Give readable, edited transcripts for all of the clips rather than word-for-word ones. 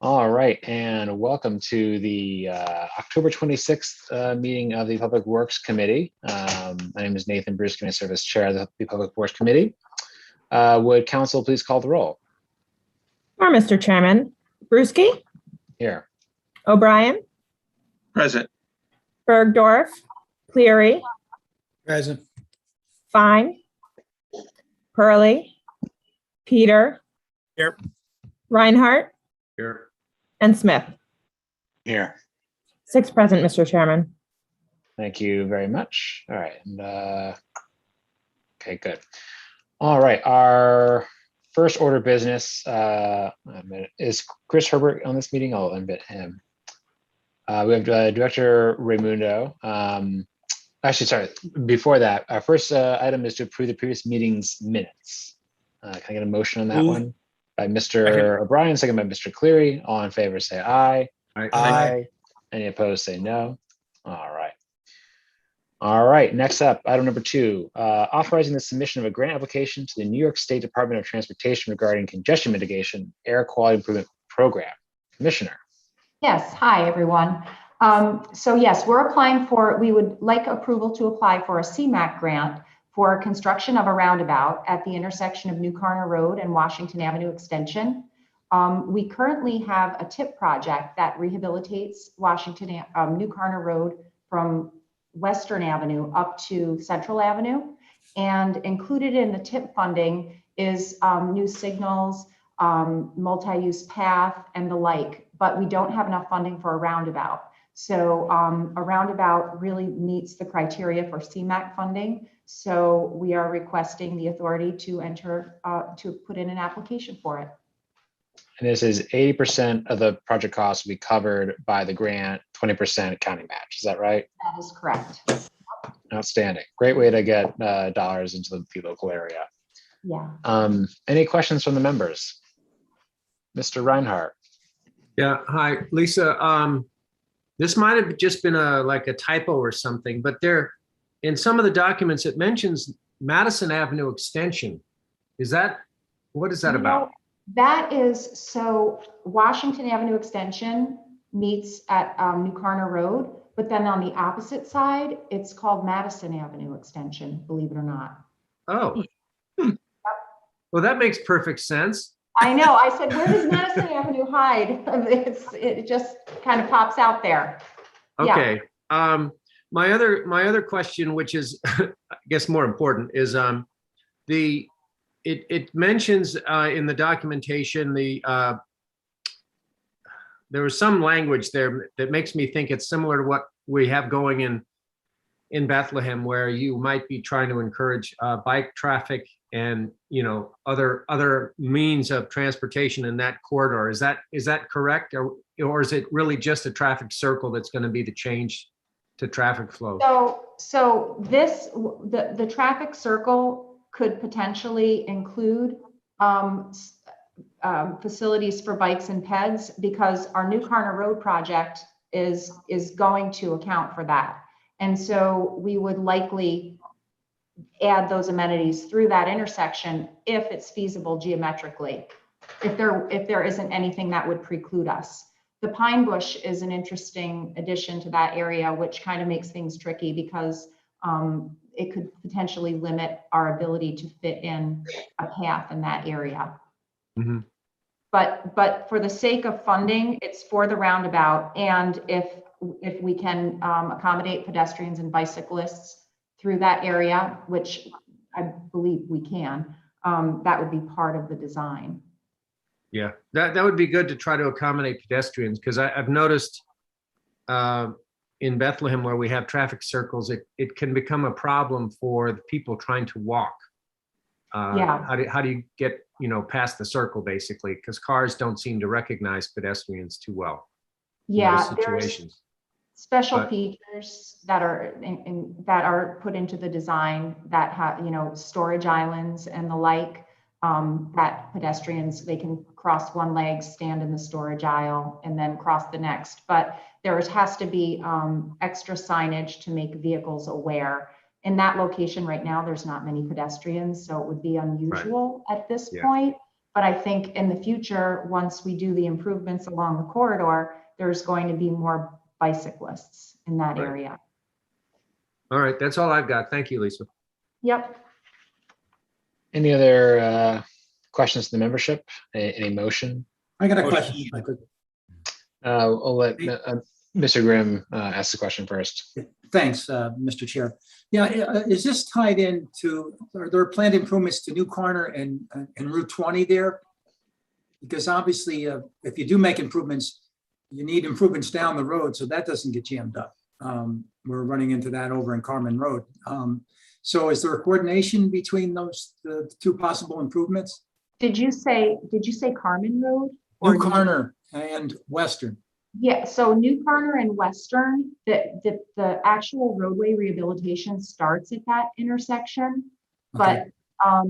All right, and welcome to the October 26th meeting of the Public Works Committee. My name is Nathan Bruce, and I serve as chair of the Public Works Committee. Would council please call the roll? Sure, Mr. Chairman. Brusky, Here. O'Brien, Present. Bergdorf, Cleary, Present. Fine, Pearlie, Peter, Here. Reinhardt, Here. and Smith. Here. 6 present, Mr. Chairman. Thank you very much. All right, and okay, good. All right, our first order of business is Chris Herbert on this meeting. I'll invite him. We have Director Raimundo. Actually, sorry, before that, our first item is to approve the previous meeting's minutes. Can I get a motion on that one? By Mr. O'Brien, second by Mr. Cleary. All in favor, say aye. Aye. Any opposed, say no. All right. All right, next up, item number 2, authorizing the submission of a grant application to the New York State Department of Transportation regarding congestion mitigation air quality improvement program. Commissioner. Yes, hi, everyone. So yes, we would like approval to apply for a CMAQ grant for construction of a roundabout at the intersection of New Carner Road and Washington Avenue Extension. We currently have a TIP project that rehabilitates New Carner Road from Western Avenue up to Central Avenue. And included in the TIP funding is new signals, multi-use path, and the like, but we don't have enough funding for a roundabout. So a roundabout really meets the criteria for CMAQ funding. So we are requesting the authority to put in an application for it. And this is 80% of the project costs will be covered by the grant, 20% county match. Is that right? That is correct. Outstanding. Great way to get dollars into the local area. Yeah. Any questions from the members? Mr. Reinhardt. Yeah, hi, Lisa. This might have just been like a typo or something, but there, in some of the documents, it mentions Madison Avenue Extension. What is that about? That is, so Washington Avenue Extension meets at New Carner Road, but then on the opposite side, it's called Madison Avenue Extension, believe it or not. Oh, well, that makes perfect sense. I know. I said, where does Madison Avenue hide? It just kind of pops out there. Okay. Yeah. My other question, which is, I guess, more important, is it mentions in the documentation there was some language there that makes me think it's similar to what we have going in Bethlehem, where you might be trying to encourage bike traffic and other means of transportation in that corridor. Is that correct, or is it really just a traffic circle that's going to be the change to traffic flow? So the traffic circle could potentially include facilities for bikes and peds, because our New Carner Road project is going to account for that. And so we would likely add those amenities through that intersection if it's feasible geometrically, if there isn't anything that would preclude us. The Pine Bush is an interesting addition to that area, which kind of makes things tricky because it could potentially limit our ability to fit in a path in that area. Mm-hmm. But for the sake of funding, it's for the roundabout. And if we can accommodate pedestrians and bicyclists through that area, which I believe we can, that would be part of the design. Yeah, that would be good to try to accommodate pedestrians, because I've noticed in Bethlehem, where we have traffic circles, it can become a problem for the people trying to walk. Yeah. How do you get past the circle, basically, because cars don't seem to recognize pedestrians too well. Yeah, in those situations. Special features that are put into the design that have storage islands and the like, that pedestrians, they can cross one leg, stand in the storage aisle, and then cross the next. But there has to be extra signage to make vehicles aware. In that location right now, there's not many pedestrians, so it would be unusual at this point. But I think in the future, once we do the improvements along the corridor, there's going to be more bicyclists in that Right. area. All right, that's all I've got. Thank you, Lisa. Yep. Any other questions to the membership? Any motion? I got a question. if I could. I'll let Mr. Grimm ask the question first. Thanks, Mr. Chair. Yeah, is this tied into, are there planned improvements to New Corner and Route 20 there? Because obviously, if you do make improvements, you need improvements down the road, so that doesn't get jammed up. We're running into that over in Carmen Road. So is there a coordination between the two possible improvements? Did you say Carmen Road? or New Corner and Western. Yeah, so New Carter and Western, the actual roadway rehabilitation starts at that intersection. Okay. But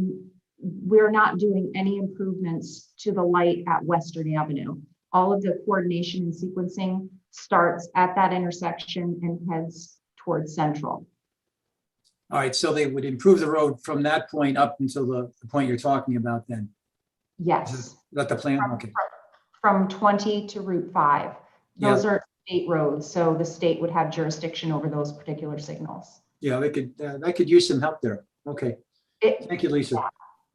we're not doing any improvements to the light at Western Avenue. All of the coordination and sequencing starts at that intersection and heads towards Central. All right, so they would improve the road from that point up until the point you're talking about then? Yes, Is that the plan? Okay. from 20 to Route 5. Those are state roads, so the state would have jurisdiction over those particular signals. Yeah, they could use some help there. Okay. Thank you, Lisa.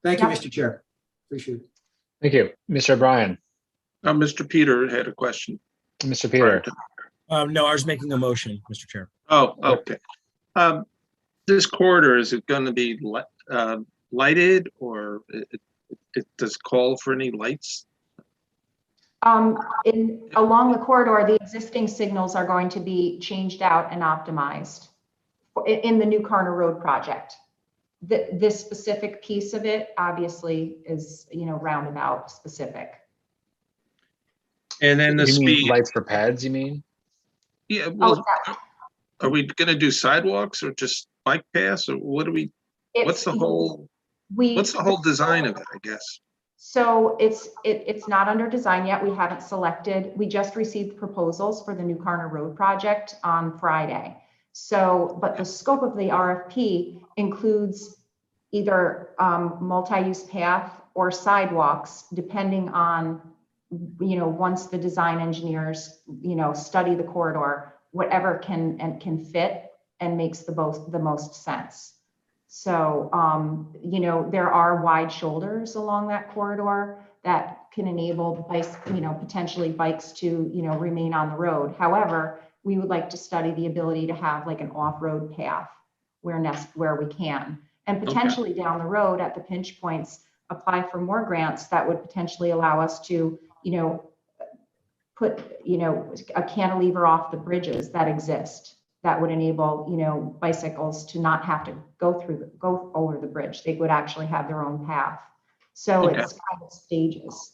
Thank you, Yep. Mr. Chair. Appreciate it. Thank you. Mr. O'Brien, Mr. Peter had a question. Mr. Peter. No, I was making a motion, Mr. Chair. Oh, okay. This corridor, is it going to be lighted, or it does call for any lights? Along the corridor, the existing signals are going to be changed out and optimized in the New Carter Road project. This specific piece of it obviously is, roundabout specific. And then the You mean speed, lights for pads, you mean? yeah, well, are we going to do sidewalks or just bike paths, or what do we, what's the whole design of it, I guess? So it's not under design yet. We haven't selected. We just received proposals for the New Carter Road project on Friday. So, but the scope of the RFP includes either multi-use path or sidewalks, depending on, once the design engineers, study the corridor, whatever can fit and makes the most sense. So, there are wide shoulders along that corridor that can enable bikes, potentially bikes to, remain on the road. However, we would like to study the ability to have like an off-road path where we can. And potentially down the road at the pinch points, apply for more grants that would potentially allow us to, put, a cantilever off the bridges that exist. That would enable, bicycles to not have to go over the bridge. They would actually have their own path. So Okay. it's kind of stages.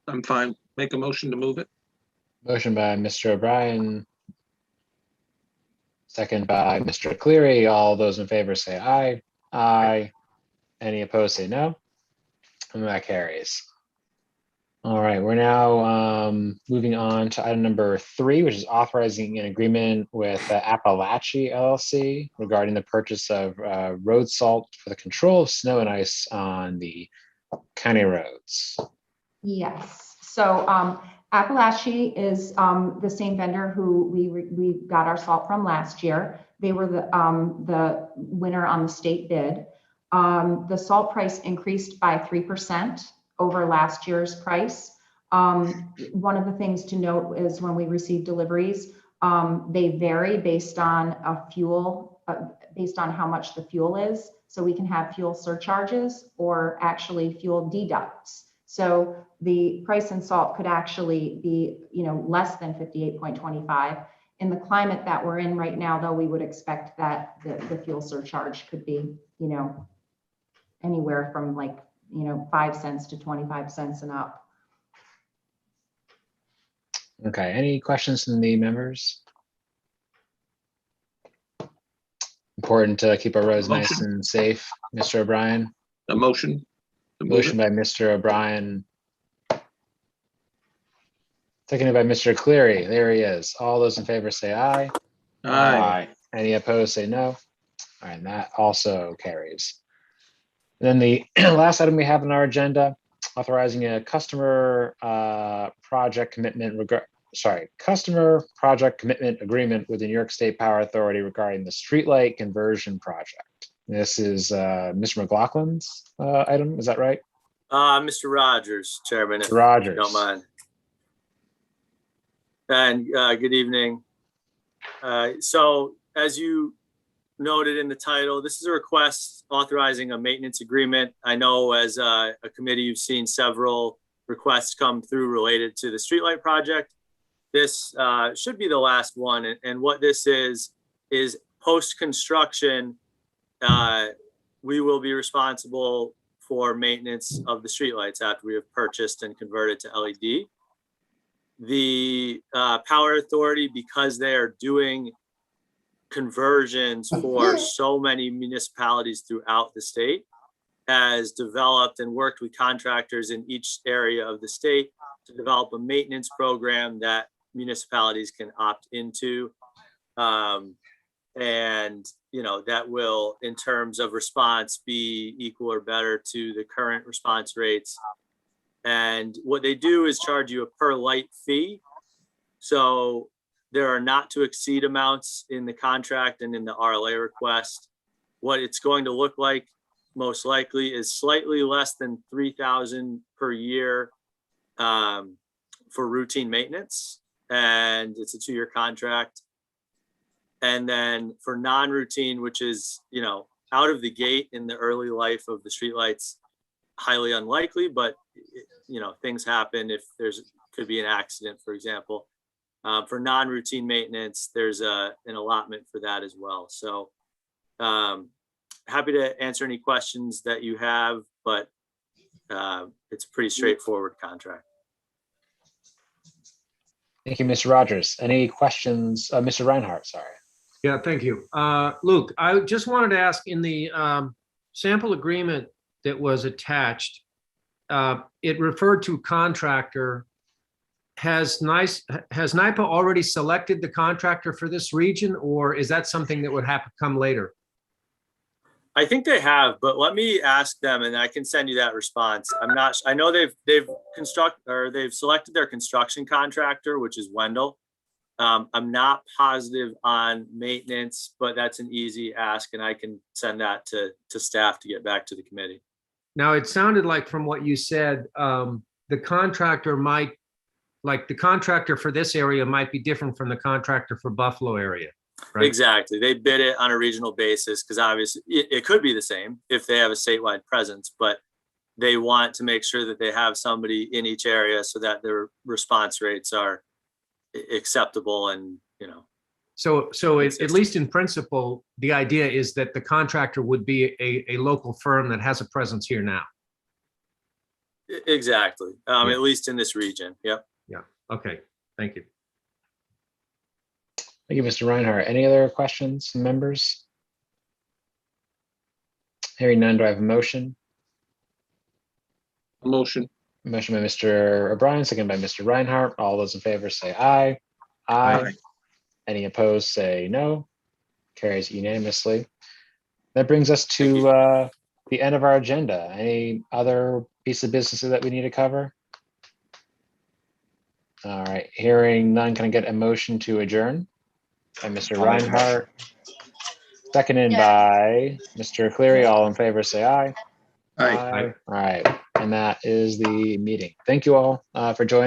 I'm fine. Make a motion to move it. Motion by Mr. O'Brien. Second by Mr. Cleary. All those in favor say aye. Aye. Any opposed say no. And that carries. All right, we're now moving on to item number 3, which is authorizing an agreement with Appalachia LLC regarding the purchase of road salt for the control of snow and ice on the county roads. Yes, so Appalachia is the same vendor who we got our salt from last year. They were the winner on the state bid. The salt price increased by 3% over last year's price. One of the things to note is when we receive deliveries, they vary based on based on how much the fuel is. So we can have fuel surcharges or actually fuel deducts. So the price in salt could actually be, less than 58.25. In the climate that we're in right now, though, we would expect that the fuel surcharge could be, anywhere from 5 cents to 25 cents and up. Okay, any questions from the members? Important to keep our roads nice and safe. Mr. O'Brien, A motion to move motion it. by Mr. O'Brien. Seconded by Mr. Cleary. There he is. All those in favor say aye. Aye. Any opposed say no. All right, and that also carries. Then the last item we have on our agenda, authorizing a customer project commitment customer project commitment agreement with the New York State Power Authority regarding the streetlight conversion project. This is Mr. McLaughlin's item, is that right? Mr. Rogers, Chairman, if you Rogers. don't mind. And good evening. So as you noted in the title, this is a request authorizing a maintenance agreement. I know as a committee, you've seen several requests come through related to the streetlight project. This should be the last one. And what this is post-construction, we will be responsible for maintenance of the streetlights after we have purchased and converted to LED. The Power Authority, because they are doing conversions for so many municipalities throughout the state, has developed and worked with contractors in each area of the state to develop a maintenance program that municipalities can opt into. And, you know, that will, in terms of response, be equal or better to the current response rates. And what they do is charge you a per light fee. So there are not to exceed amounts in the contract and in the RLA request. What it's going to look like most likely is slightly less than $3,000 per year for routine maintenance. And it's a 2-year contract. And then for non-routine, which is, you know, out of the gate in the early life of the streetlights, highly unlikely, but, you know, things happen if could be an accident, for example. For non-routine maintenance, there's an allotment for that as well. So happy to answer any questions that you have, but it's a pretty straightforward contract. Thank you, Mr. Rogers. Any questions? Mr. Reinhardt, sorry. Yeah, thank you. Luke, I just wanted to ask, in the sample agreement that was attached, it referred to contractor. Has NYPA already selected the contractor for this region, or is that something that would have to come later? I think they have, but let me ask them and I can send you that response. I know they've selected their construction contractor, which is Wendell. I'm not positive on maintenance, but that's an easy ask and I can send that to staff to get back to the committee. Now, it sounded like from what you said, the contractor for this area might be different from the contractor for Buffalo area, right? Exactly. They bid it on a regional basis because obviously it could be the same if they have a statewide presence, but they want to make sure that they have somebody in each area so that their response rates are acceptable and, you know. So at least in principle, the idea is that the contractor would be a local firm that has a presence here now. Exactly. Yeah. At least in this region. Yep. Yeah. Okay. Thank you. Thank you, Mr. Reinhardt. Any other questions from members? Hearing none, do I have a motion? Motion. Motion by Mr. O'Brien, second by Mr. Reinhardt. All those in favor say aye. Aye. Any opposed say no. Carries unanimously. That brings us to the end of our agenda. Any other piece of business that we need to cover? All right, hearing none, can I get a motion to adjourn? By Mr. Reinhardt, seconded by Mr. Cleary. All in favor say aye. Aye. All right, and that is the meeting. Thank you all for joining.